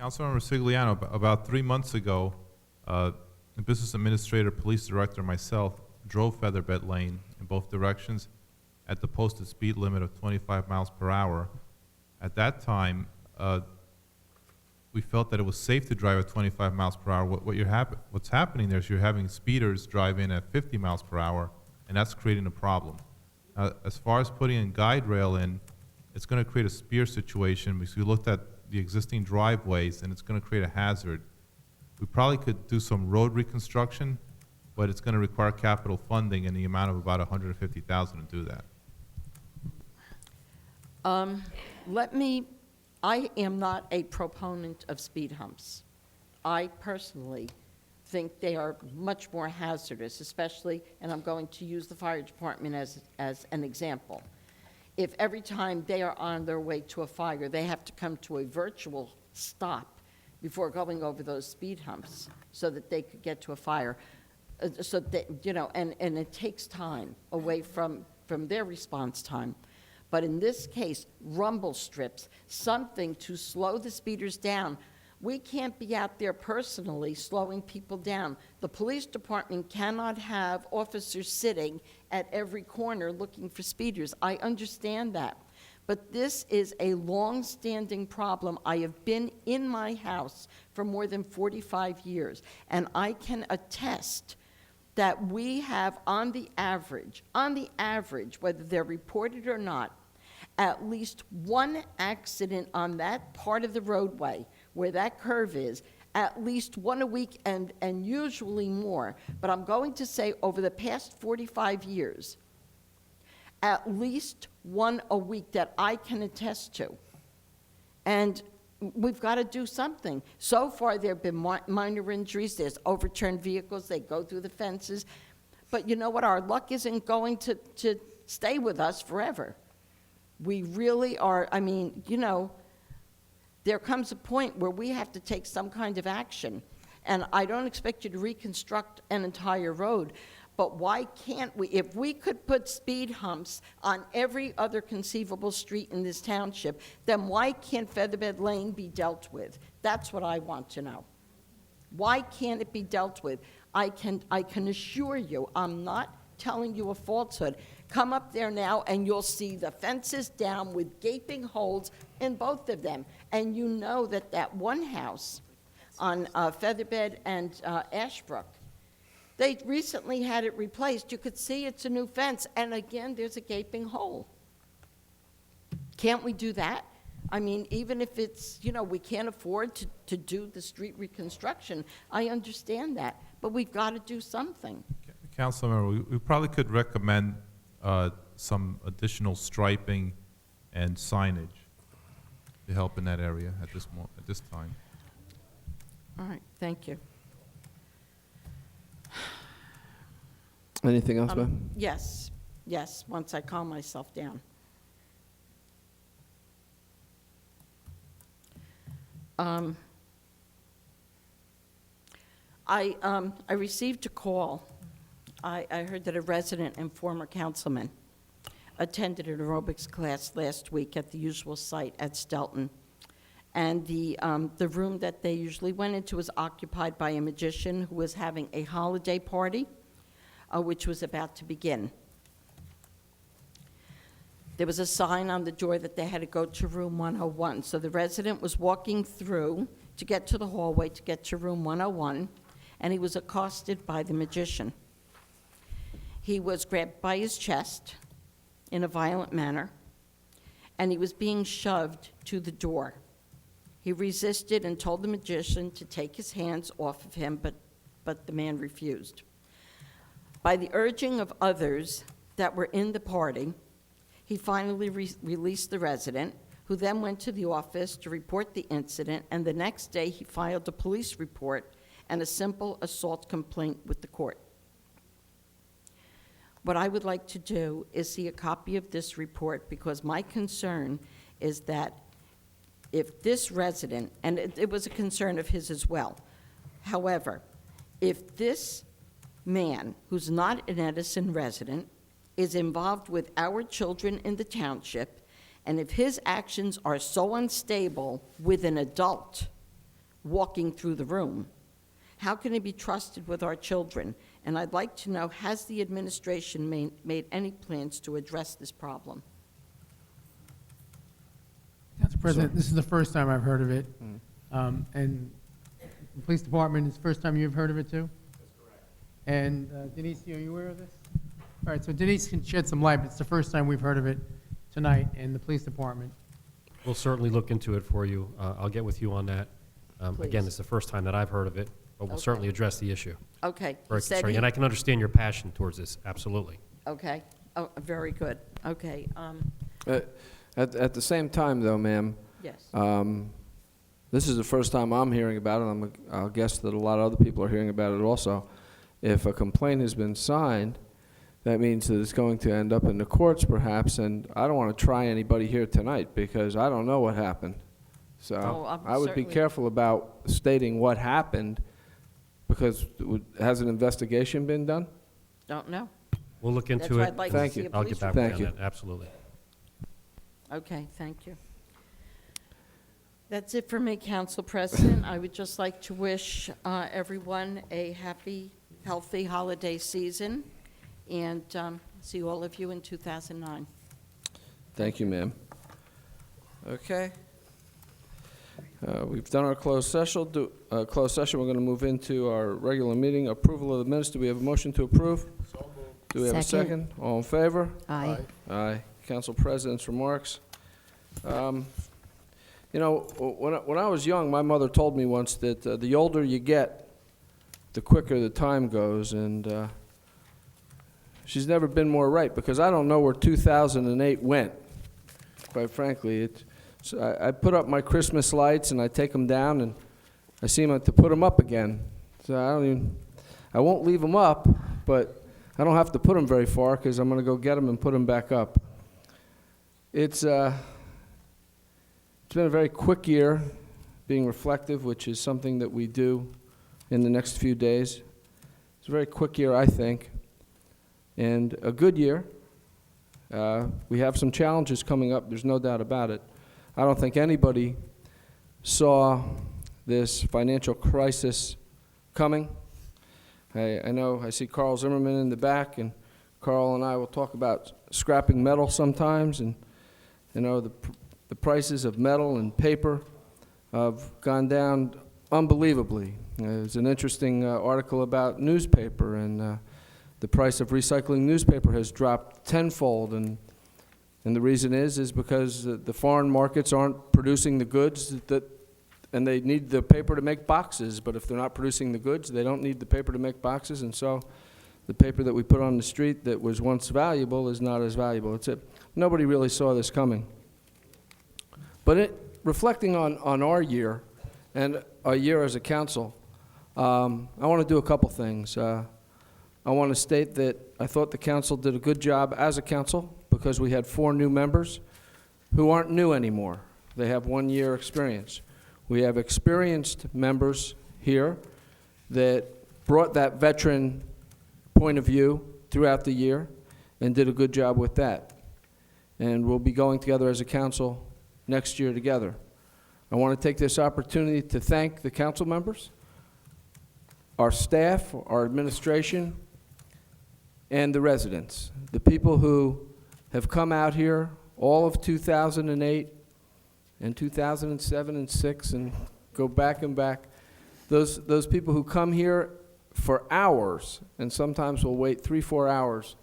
Councilmember Sigliano, about 3 months ago, the business administrator, police director, and myself drove Featherbed Lane in both directions at the posted speed limit of 25 miles per hour. At that time, we felt that it was safe to drive at 25 miles per hour. What's happening there is you're having speeders drive in at 50 miles per hour, and that's creating a problem. As far as putting a guide rail in, it's going to create a spear situation because we looked at the existing driveways, and it's going to create a hazard. We probably could do some road reconstruction, but it's going to require capital funding in the amount of about $150,000 to do that. I am not a proponent of speed humps. I personally think they are much more hazardous, especially, and I'm going to use the fire department as an example. If every time they are on their way to a fire, they have to come to a virtual stop before going over those speed humps so that they could get to a fire, so that, and it takes time away from their response time. But in this case, rumble strips, something to slow the speeders down. We can't be out there personally slowing people down. The police department cannot have officers sitting at every corner looking for speeders. I understand that. But this is a long-standing problem. I have been in my house for more than 45 years, and I can attest that we have, on the average, whether they're reported or not, at least one accident on that part of the roadway where that curve is, at least one a week and usually more. But I'm going to say over the past 45 years, at least one a week that I can attest to. And we've got to do something. So far, there have been minor injuries. There's overturned vehicles. They go through the fences. But you know what? Our luck isn't going to stay with us forever. We really are, there comes a point where we have to take some kind of action. And I don't expect you to reconstruct an entire road, but why can't we? If we could put speed humps on every other conceivable street in this township, then why can't Featherbed Lane be dealt with? That's what I want to know. Why can't it be dealt with? I can assure you, I'm not telling you a falsehood. Come up there now and you'll see the fences down with gaping holes in both of them. And you know that one house on Featherbed and Ashbrook, they recently had it replaced. You could see it's a new fence, and again, there's a gaping hole. Can't we do that? Even if it's, we can't afford to do the street reconstruction, I understand that, but we've got to do something. Councilmember, we probably could recommend some additional striping and signage to help in that area at this time. All right, thank you. Anything else, ma'am? Yes, once I calm myself down. I received a call. I heard that a resident and former councilman attended an aerobics class last week at the usual site at Stelton. And the room that they usually went into was occupied by a magician who was having a holiday party, which was about to begin. There was a sign on the door that they had to go to room 101. So the resident was walking through to get to the hallway to get to room 101, and he was accosted by the magician. He was grabbed by his chest in a violent manner, and he was being shoved to the door. He resisted and told the magician to take his hands off of him, but the man refused. By the urging of others that were in the party, he finally released the resident, who then went to the office to report the incident, and the next day he filed a police report and a simple assault complaint with the court. What I would like to do is see a copy of this report, because my concern is that if this resident, and it was a concern of his as well, however, if this man, who's not an Edison resident, is involved with our children in the township, and if his actions are so unstable with an adult, walking through the room? How can it be trusted with our children? And I'd like to know, has the administration made any plans to address this problem? Council President, this is the first time I've heard of it. And the police department, it's the first time you've heard of it too? That's correct. And Denise, are you aware of this? All right, so Denise can shed some light, but it's the first time we've heard of it tonight in the police department. We'll certainly look into it for you. I'll get with you on that. Again, Please. it's the first time that I've heard of it, but we'll Okay. certainly address the issue. Okay. he Very said concerning, he- and I can understand your passion towards this, absolutely. Okay, oh, very good, okay, At the same time, though, ma'am, yes. this is the first time I'm hearing about it. I'll guess that a lot of other people are hearing about it also. If a complaint has been signed, that means that it's going to end up in the courts perhaps, and I don't want to try anybody here tonight because I don't know what happened. So Oh, I'm I would be certainly- careful about stating what happened because has an investigation been done? Don't know. We'll look That's into why it. I'd like Thank to see you. a I'll police get back report. with you Thank on that, absolutely. Okay, thank you. That's it for me, Council President. I would just like to wish everyone a happy, healthy holiday season, and see all of you in 2009. Thank you, ma'am. Okay. We've done our closed session. We're going to move into our regular meeting. Approval of the minutes. Do we have a motion to approve? Do we have a Second. second? All in favor? Aye. Aye. Council President's remarks. You know, when I was young, my mother told me once that the older you get, the quicker the time goes, and she's never been more right, because I don't know where 2008 went, quite frankly. So I put up my Christmas lights, and I take them down, and I seem to put them up again. So I won't leave them up, but I don't have to put them very far, because I'm going to go get them and put them back up. It's been a very quick year, being reflective, which is something that we do in the next few days. It's a very quick year, I think, and a good year. We have some challenges coming up, there's no doubt about it. I don't think anybody saw this financial crisis coming. I know I see Carl Zimmerman in the back, and Carl and I will talk about scrapping metal sometimes, and you know, the prices of metal and paper have gone down unbelievably. There's an interesting article about newspaper, and the price of recycling newspaper has dropped tenfold, and the reason is because the foreign markets aren't producing the goods and they need the paper to make boxes, but if they're not producing the goods, they don't need the paper to make boxes, and so the paper that we put on the street that was once valuable is not as valuable. Nobody really saw this coming. But reflecting on our year and our year as a council, I want to do a couple things. I want to state that I thought the council did a good job as a council because we had 4 new members who aren't new anymore. They have 1 year experience. We have experienced members here that brought that veteran point of view throughout the year and did a good job with that. And we'll be going together as a council next year together. I want to take this opportunity to thank the council members, our staff, our administration, and the residents, the people who have come out here all of 2008 and 2007 and 6 and go back and back. Those people who come here for hours and sometimes will wait 3-4 hours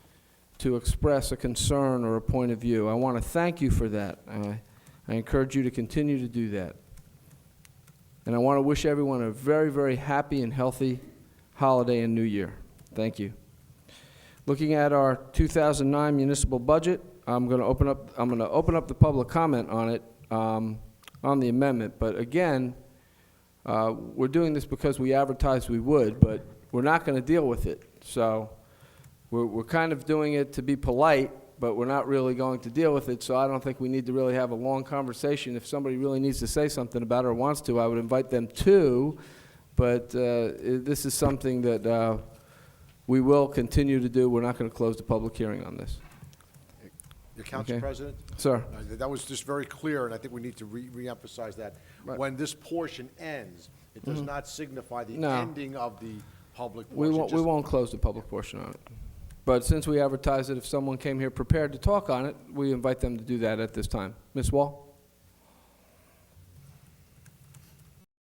to express a concern or a point of view. I want to thank you for that. I encourage you to continue to do that. And I want to wish everyone a very, very happy and healthy holiday and new year. Thank you. Looking at our 2009 municipal budget, I'm going to open up the public comment on it, on the amendment. But again, we're doing this because we advertised we would, but we're not going to deal with it. So we're kind of doing it to be polite, but we're not really going to deal with it, so I don't think we need to really have a long conversation. If somebody really needs to say something about it or wants to, I would invite them to, but this is something that we will continue to do. We're not going to close the public hearing on this. Your council Okay. president? Sir? That was just very clear, and I think we need to reemphasize that. Right. When this portion ends, it does not signify the No. ending of the public We portion. won't, we just- won't close the public portion on it. But since we advertised it, if someone came here prepared to talk on it, we invite them to do that at this time. Ms. Wall?